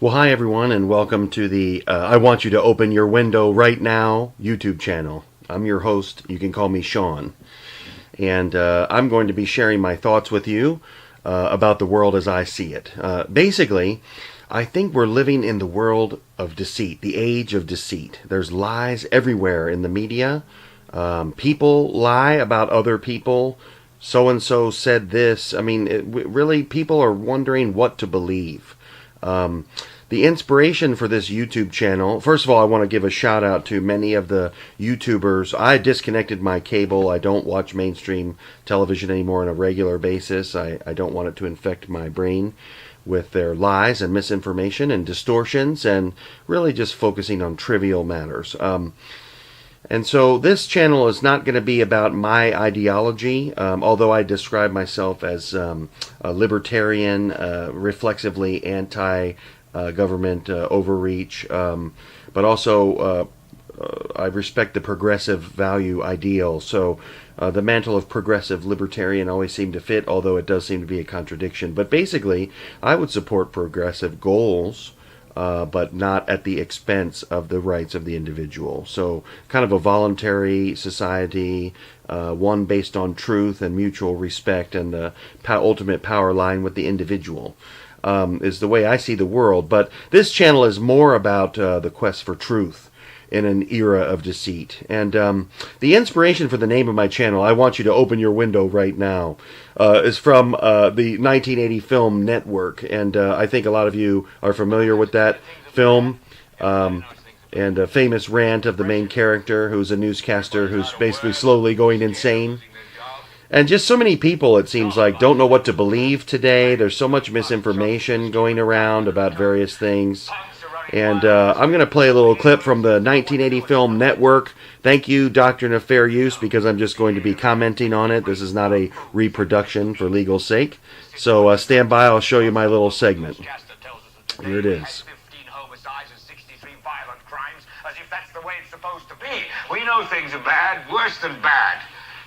Well, hi everyone, and welcome to the I Want You to Open Your Window Right Now YouTube channel. I'm your host. You can call me Sean. And I'm going to be sharing my thoughts with you about the world as I see it. Basically, I think we're living in the world of deceit, the age of deceit. There's lies everywhere in the media. People lie about other people. So-and-so said this. I mean, really, people are wondering what to believe. The inspiration for this YouTube channel, first of all, I want to give a shout out to many of the YouTubers. I disconnected my cable. I don't watch mainstream television anymore on a regular basis. I don't want it to infect my brain with their lies and misinformation and distortions, and really just focusing on trivial matters. And so this channel is not going to be about my ideology, although I describe myself as a libertarian, reflexively anti-government overreach, but also I respect the progressive value ideal. So the mantle of progressive libertarian always seemed to fit, although it does seem to be a contradiction. But basically, I would support progressive goals, but not at the expense of the rights of the individual. So kind of a voluntary society, one based on truth and mutual respect, and the ultimate power lying with the individual, is the way I see the world. But this channel is more about the quest for truth in an era of deceit. And the inspiration for the name of my channel, I Want You to Open Your Window Right Now, is from the 1980 film Network. And I think a lot of you are familiar with that film. And a famous rant of the main character, who's a newscaster who's basically slowly going insane. And just so many people, it seems like, don't know what to believe today. There's so much misinformation going around about various things. And I'm going to play a little clip from the 1980 film Network. Thank you, Doctrine of Fair Use, because I'm just going to be commenting on it. This is not a reproduction for legal sake. So stand by, I'll show you my little segment. Here it is. As if that's the way it's supposed to be. We know things are bad, worse than bad.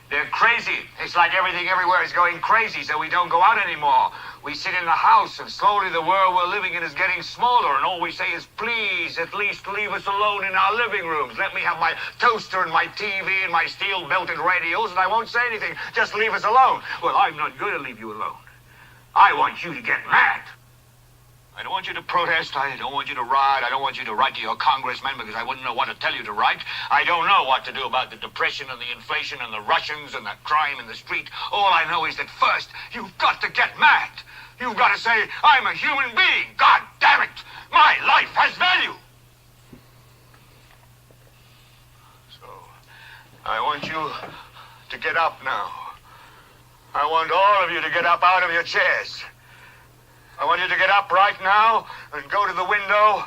They're crazy. It's like everything everywhere is going crazy, so we don't go out anymore. We sit in the house, and slowly the world we're living in is getting smaller, and all we say is, please, at least leave us alone in our living rooms. Let me have my toaster and my TV and my steel-belted radios, and I won't say anything. Just leave us alone. Well, I'm not going to leave you alone. I want you to get mad. I don't want you to protest. I don't want you to riot. I don't want you to write to your congressman, because I wouldn't know what to tell you to write. I don't know what to do about the depression and the inflation and the Russians and the crime in the street. All I know is that first, you've got to get mad. You've got to say, I'm a human being. God damn it. My life has value. So, I want you to get up now. I want all of you to get up out of your chairs. I want you to get up right now and go to the window,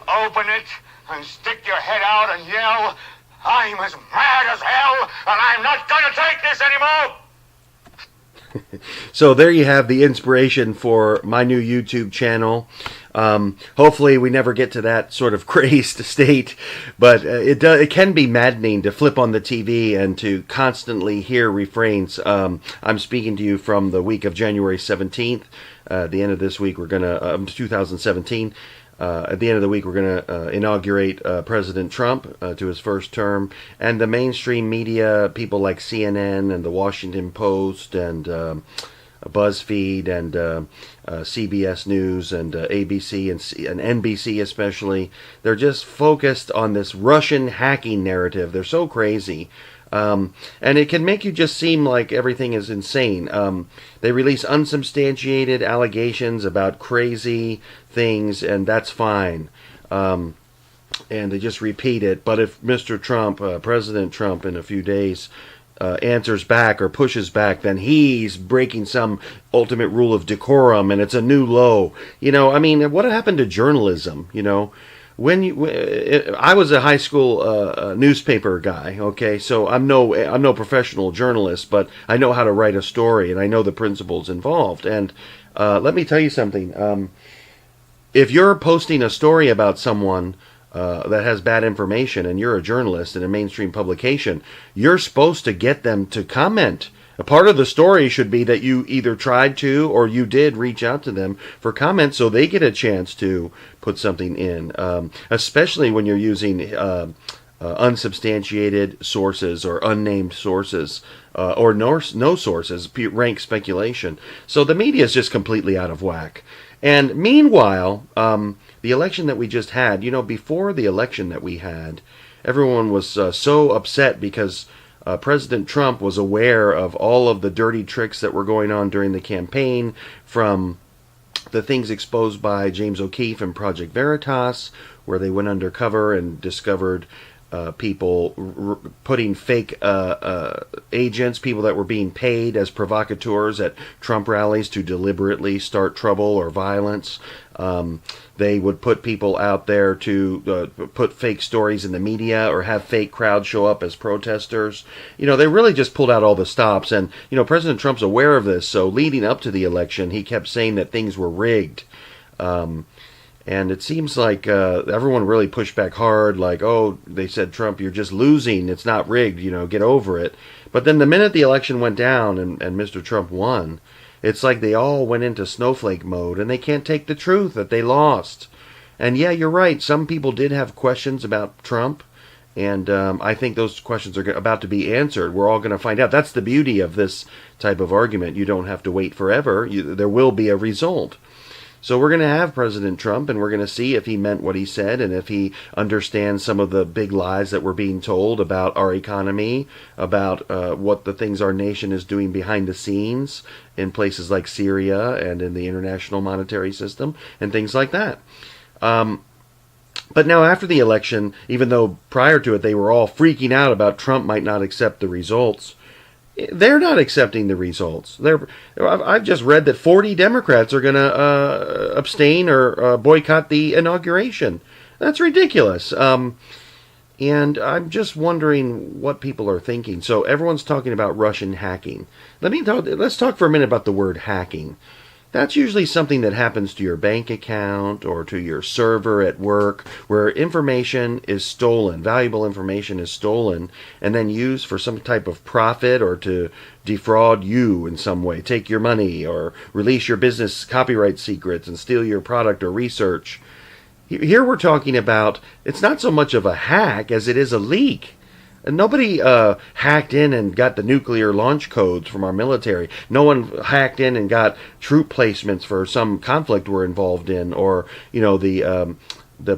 open it, and stick your head out and yell, I'm as mad as hell, and I'm not going to take this anymore! So there you have the inspiration for my new YouTube channel. Hopefully we never get to that sort of crazed state, but it can be maddening to flip on the TV and to constantly hear refrains. I'm speaking to you from the week of January 17th. At the end of this week, we're going to, 2017, at the end of the week, we're going to inaugurate President Trump to his first term. And the mainstream media, people like CNN and the Washington Post and BuzzFeed and CBS News and ABC and NBC especially, they're just focused on this Russian hacking narrative. They're so crazy. And it can make you just seem like everything is insane. They release unsubstantiated allegations about crazy things, and that's fine. And they just repeat it. But if Mr. Trump, President Trump, in a few days answers back or pushes back, then he's breaking some ultimate rule of decorum, and it's a new low. You know, I mean, what happened to journalism, you know? I was a high school newspaper guy, okay, so I'm no professional journalist, but I know how to write a story, and I know the principles involved. And let me tell you something. If you're posting a story about someone that has bad information, and you're a journalist in a mainstream publication, you're supposed to get them to comment A part of the story should be that you either tried to or you did reach out to them for comments so they get a chance to put something in, especially when you're using unsubstantiated sources or unnamed sources or no sources, rank speculation. So the media is just completely out of whack. And meanwhile, the election that we just had, before the election that we had, everyone was so upset because President Trump was aware of all of the dirty tricks that were going on during the campaign, from the things exposed by James O'Keefe and Project Veritas, where they went undercover and discovered people putting fake agents, people that were being paid as provocateurs at Trump rallies to deliberately start trouble or violence. They would put people out there to put fake stories in the media or have fake crowds show up as protesters. They really just pulled out all the stops. And, President Trump's aware of this. So leading up to the election, he kept saying that things were rigged. And it seems like everyone really pushed back hard, like, oh, they said, Trump, you're just losing. It's not rigged, get over it. But then the minute the election went down and Mr. Trump won, it's like they all went into snowflake mode and they can't take the truth that they lost. And yeah, you're right. Some people did have questions about Trump. And I think those questions are about to be answered. We're all going to find out. That's the beauty of this type of argument. You don't have to wait forever. There will be a result. So we're going to have President Trump, and we're going to see if he meant what he said and if he understands some of the big lies that we're being told about our economy, about what the things our nation is doing behind the scenes in places like Syria and in the international monetary system and things like that. But now after the election, even though prior to it they were all freaking out about Trump might not accept the results, they're not accepting the results. I've just read that 40 Democrats are going to abstain or boycott the inauguration. That's ridiculous. And I'm just wondering what people are thinking. So everyone's talking about Russian hacking. Let's talk for a minute about the word hacking. That's usually something that happens to your bank account or to your server at work, where information is stolen, valuable information is stolen, and then used for some type of profit or to defraud you in some way, take your money or release your business copyright secrets and steal your product or research. Here we're talking about, it's not so much of a hack as it is a leak. And nobody hacked in and got the nuclear launch codes from our military. No one hacked in and got troop placements for some conflict we're involved in, or the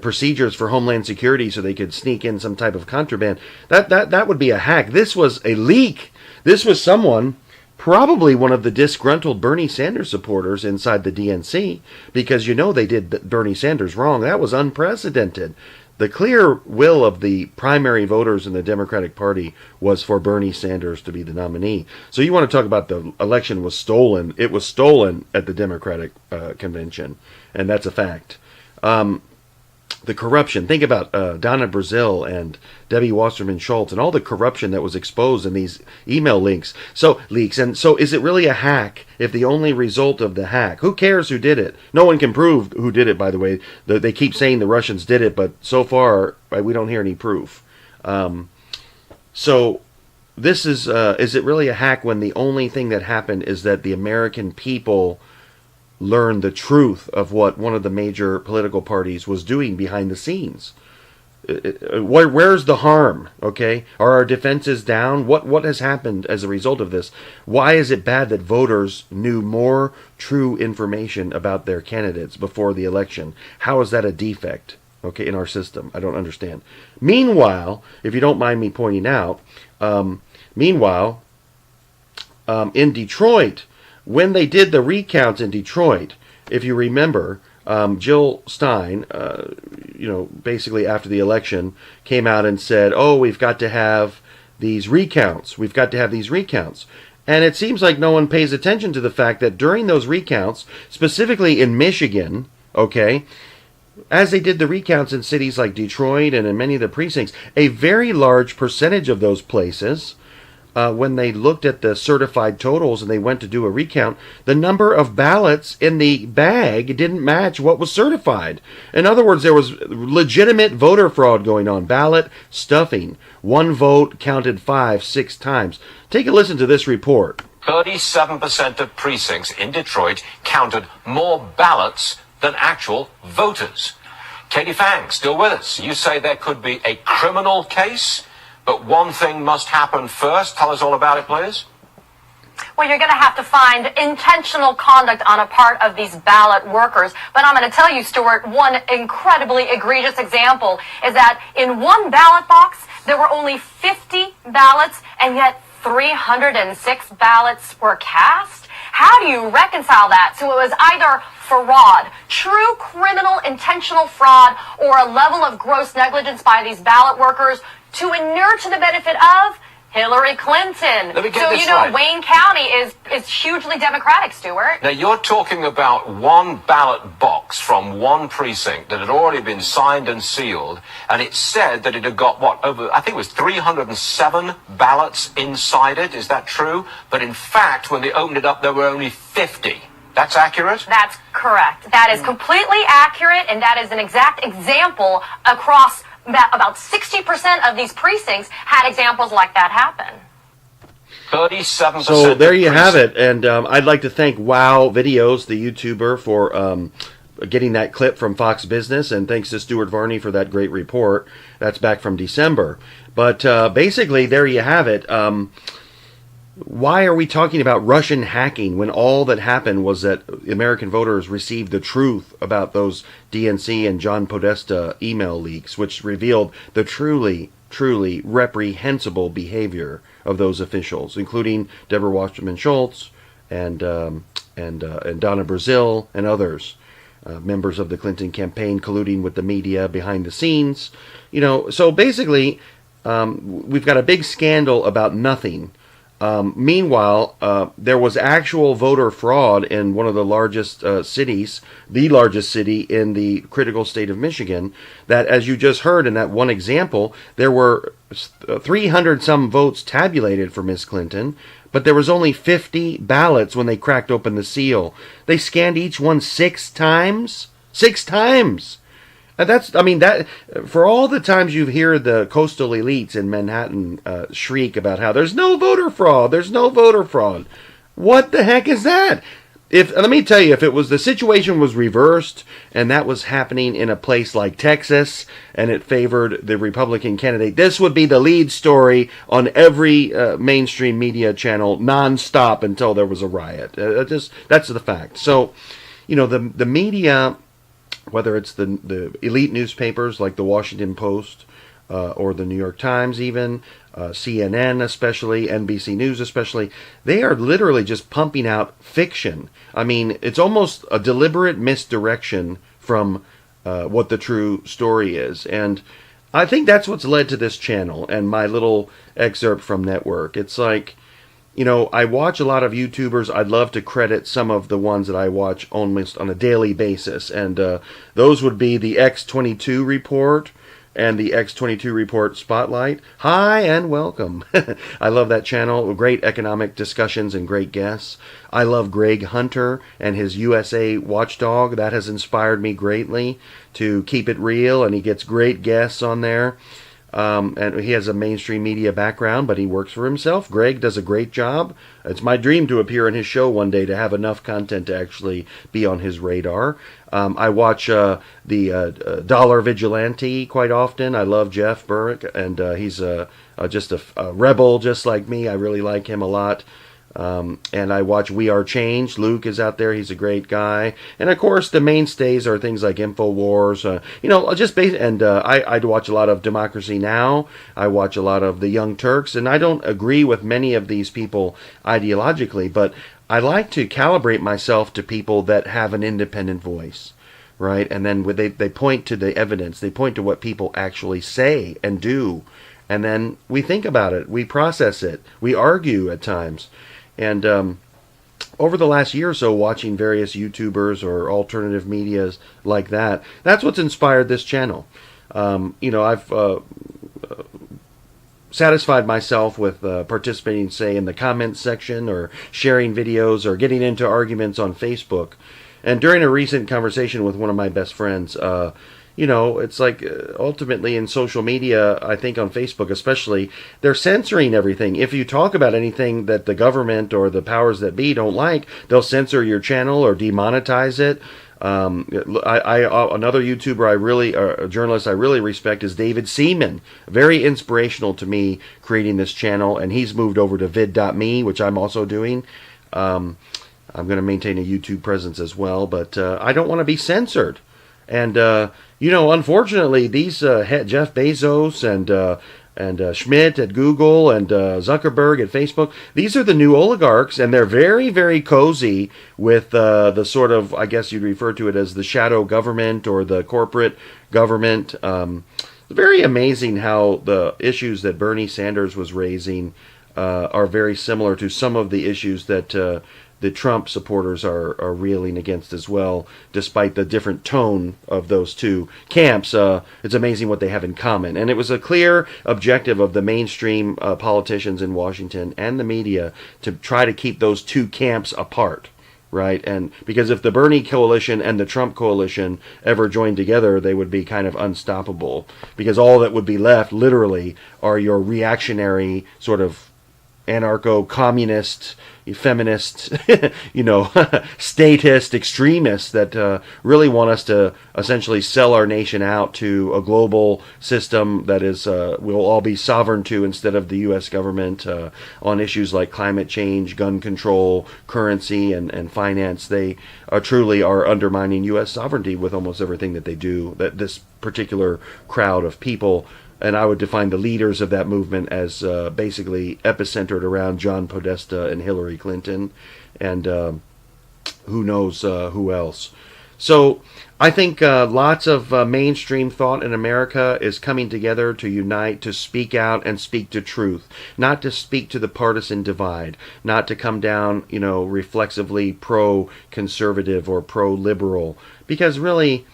procedures for Homeland Security so they could sneak in some type of contraband. That would be a hack. This was a leak. This was someone, probably one of the disgruntled Bernie Sanders supporters inside the DNC, because they did Bernie Sanders wrong. That was unprecedented. The clear will of the primary voters in the Democratic Party was for Bernie Sanders to be the nominee. So you want to talk about the election was stolen. It was stolen at the Democratic convention, and that's a fact. The corruption. Think about Donna Brazil and Debbie Wasserman Schultz and all the corruption that was exposed in these email leaks. And so is it really a hack if the only result of the hack? Who cares who did it? No one can prove who did it, by the way. They keep saying the Russians did it, but so far we don't hear any proof. So this is it really a hack when the only thing that happened is that the American people learn the truth of what one of the major political parties was doing behind the scenes? Where's the harm? Okay, are our defenses down? What has happened as a result of this? Why is it bad that voters knew more true information about their candidates before the election? How is that a defect? Okay, in our system, I don't understand. Meanwhile, if you don't mind me pointing out, in Detroit, when they did the recounts in Detroit, if you remember, Jill Stein, basically after the election, came out and said, oh, we've got to have these recounts. We've got to have these recounts. And it seems like no one pays attention to the fact that during those recounts, specifically in Michigan, okay, as they did the recounts in cities like Detroit and in many of the precincts, a very large percentage of those places when they looked at the certified totals and they went to do a recount, the number of ballots in the bag didn't match what was certified. In other words, there was legitimate voter fraud going on, ballot stuffing. One vote counted 5, 6 times. Take a listen to this report. 37% of precincts in Detroit counted more ballots than actual voters. Katie Fang, still with us. You say there could be a criminal case, but one thing must happen first. Tell us all about it, please. Well, you're going to have to find intentional conduct on a part of these ballot workers. But I'm going to tell you, Stuart, one incredibly egregious example is that in one ballot box, there were only 50 ballots, and yet 306 ballots were cast. How do you reconcile that? So it was either fraud, true criminal intentional fraud, or a level of gross negligence by these ballot workers to inure to the benefit of Hillary Clinton. Let me get so, this you know, right. Wayne County is hugely Democratic, Stuart. Now, you're talking about one ballot box from one precinct that had already been signed and sealed, and it said that it had got, I think it was 307 ballots inside it. Is that true? But in fact, when they opened it up, there were only 50. That's accurate? That's correct. That is completely accurate, and that is an exact example across about 60% of these precincts had examples like that happen. 37%. So there you have it, and I'd like to thank Wow Videos, the YouTuber, for getting that clip from Fox Business, and thanks to Stuart Varney for that great report. That's back from December. But basically, there you have it. Why are we talking about Russian hacking when all that happened was that American voters received the truth about those DNC and John Podesta email leaks, which revealed the truly reprehensible behavior of those officials, including Deborah Wasserman Schultz and Donna Brazile and others, members of the Clinton campaign colluding with the media behind the scenes. You know, so basically, we've got a big scandal about nothing. Meanwhile, there was actual voter fraud in one of the largest cities, the largest city in the critical state of Michigan, that, as you just heard in that one example, there were 300 some votes tabulated for Miss Clinton, but there was only 50 ballots when they cracked open the seal. They scanned each one 6 times. 6 times! That for all the times you hear the coastal elites in Manhattan shriek about how there's no voter fraud, what the heck is that? Let me tell you, if it was the situation was reversed and that was happening in a place like Texas and it favored the Republican candidate, this would be the lead story on every mainstream media channel nonstop until there was a riot. That's the fact. So, you know, the media, whether it's the elite newspapers like the Washington Post or the New York Times even, CNN especially, NBC News especially, they are literally just pumping out fiction. I mean, it's almost a deliberate misdirection from what the true story is. And I think that's what's led to this channel and my little excerpt from Network. It's like, you know, I watch a lot of YouTubers. I'd love to credit some of the ones that I watch almost on a daily basis. And those would be the X22 Report and the X22 Report Spotlight. Hi and welcome. I love that channel. Great economic discussions and great guests. I love Greg Hunter and his USA Watchdog. That has inspired me greatly to keep it real, and he gets great guests on there. And he has a mainstream media background, but he works for himself. Greg does a great job. It's my dream to appear on his show one day, to have enough content to actually be on his radar. I watch the Dollar Vigilante quite often. I love Jeff Burke, and he's just a rebel just like me. I really like him a lot. And I watch We Are Change. Luke is out there. He's a great guy. And of course, the mainstays are things like InfoWars. I'd watch a lot of Democracy Now! I watch a lot of the Young Turks. And I don't agree with many of these people ideologically, but I like to calibrate myself to people that have an independent voice, right? And then they point to the evidence. They point to what people actually say and do. And then we think about it. We process it. We argue at times. And over the last year or so, watching various YouTubers or alternative medias like that, that's what's inspired this channel. I've satisfied myself with participating, say, in the comments section or sharing videos or getting into arguments on Facebook. And during a recent conversation with one of my best friends, it's like ultimately in social media, I think on Facebook especially, they're censoring everything. If you talk about anything that the government or the powers that be don't like, they'll censor your channel or demonetize it. Another YouTuber a journalist I really respect is David Seaman. Very inspirational to me creating this channel, and he's moved over to vid.me, which I'm also doing. I'm going to maintain a YouTube presence as well, but I don't want to be censored. And unfortunately, these Jeff Bezos and Schmidt at Google and Zuckerberg at Facebook, these are the new oligarchs, and they're very, very cozy with the sort of, I guess you'd refer to it as the shadow government or the corporate government. Very amazing how the issues that Bernie Sanders was raising are very similar to some of the issues that the Trump supporters are reeling against as well, despite the different tone of those two camps. It's amazing what they have in common. And it was a clear objective of the mainstream politicians in Washington and the media to try to keep those two camps apart, right? And because if the Bernie coalition and the Trump coalition ever joined together, they would be kind of unstoppable, because all that would be left, literally, are your reactionary sort of anarcho-communist, feminist, statist extremists that really want us to essentially sell our nation out to a global system that is we'll all be sovereign to instead of the U.S. government on issues like climate change, gun control, currency, and finance. They truly are undermining U.S. sovereignty with almost everything that they do. That this particular crowd of people, and I would define the leaders of that movement as basically epicentered around John Podesta and Hillary Clinton, and who knows who else. So I think lots of mainstream thought in America is coming together to unite, to speak out and speak to truth, not to speak to the partisan divide, not to come down, reflexively pro-conservative or pro-liberal, because really,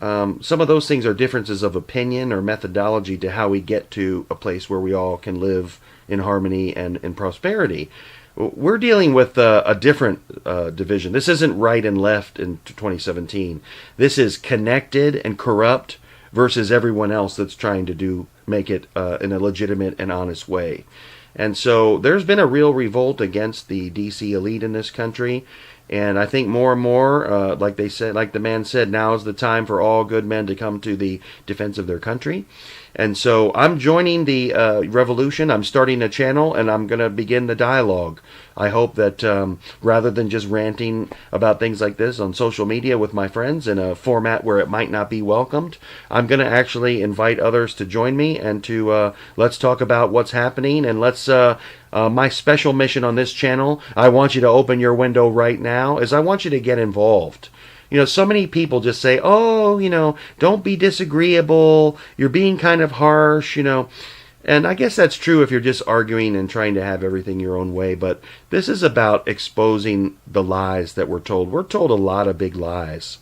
some of those things are differences of opinion or methodology to how we get to a place where we all can live in harmony and in prosperity. We're dealing with a different division. This isn't right and left in 2017. This is connected and corrupt versus everyone else that's trying to make it in a legitimate and honest way. And so there's been a real revolt against the DC elite in this country. And I think more and more, like the man said, now is the time for all good men to come to the defense of their country. And so I'm joining the revolution. I'm starting a channel, and I'm going to begin the dialogue. I hope that rather than just ranting about things like this on social media with my friends in a format where it might not be welcomed, I'm going to actually invite others to join me and to let's talk about what's happening. And let's my special mission on this channel, I want you to open your window right now, is I want you to get involved. So many people just say, don't be disagreeable, you're being kind of harsh, And I guess that's true if you're just arguing and trying to have everything your own way, but this is about exposing the lies that we're told. We're told a lot of big lies.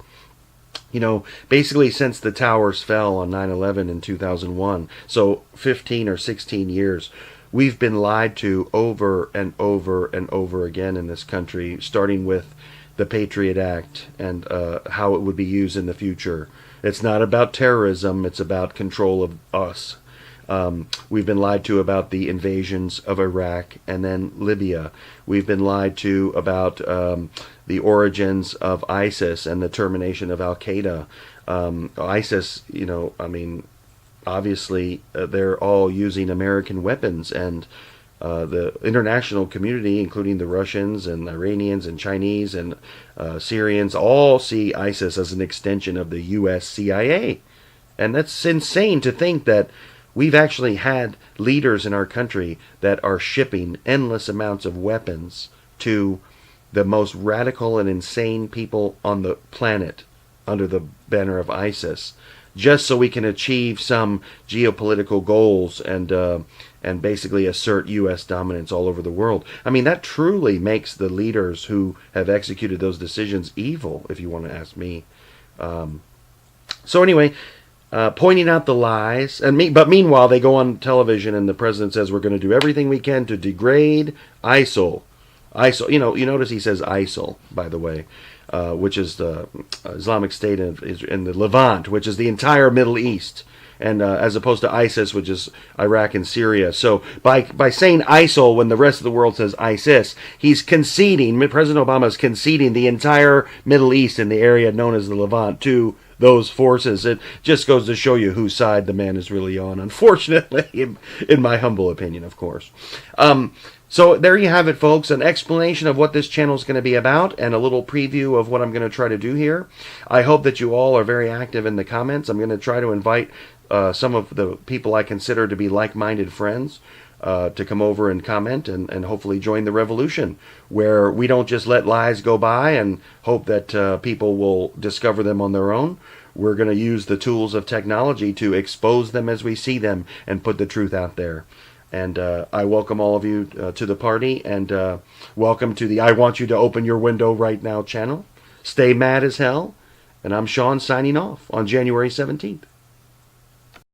Basically since the towers fell on 9/11 in 2001, so 15 or 16 years, we've been lied to over and over and over again in this country, starting with the Patriot Act and how it would be used in the future. It's not about terrorism, it's about control of us. We've been lied to about the invasions of Iraq and then Libya. We've been lied to about the origins of ISIS and the termination of Al-Qaeda. ISIS, obviously they're all using American weapons, and the international community, including the Russians and Iranians and Chinese and Syrians, all see ISIS as an extension of the U.S. CIA. And that's insane to think that we've actually had leaders in our country that are shipping endless amounts of weapons to the most radical and insane people on the planet under the banner of ISIS, just so we can achieve some geopolitical goals and basically assert U.S. dominance all over the world. I mean, that truly makes the leaders who have executed those decisions evil, if you want to ask me. So anyway, pointing out the lies. But meanwhile, they go on television and the president says we're going to do everything we can to degrade ISIL. ISIL, you notice he says ISIL, by the way, which is the Islamic State in the Levant, which is the entire Middle East, and as opposed to ISIS, which is Iraq and Syria. So by saying ISIL when the rest of the world says ISIS, he's conceding, President Obama is conceding the entire Middle East in the area known as the Levant to those forces. It just goes to show you whose side the man is really on, unfortunately, in my humble opinion, of course. So there you have it, folks, an explanation of what this channel is going to be about and a little preview of what I'm going to try to do here. I hope that you all are very active in the comments. I'm going to try to invite some of the people I consider to be like-minded friends to come over and comment and hopefully join the revolution, where we don't just let lies go by and hope that people will discover them on their own. We're going to use the tools of technology to expose them as we see them and put the truth out there. And I welcome all of you to the party, and welcome to the I Want You to Open Your Window Right Now channel. Stay mad as hell, and I'm Sean signing off on January 17th.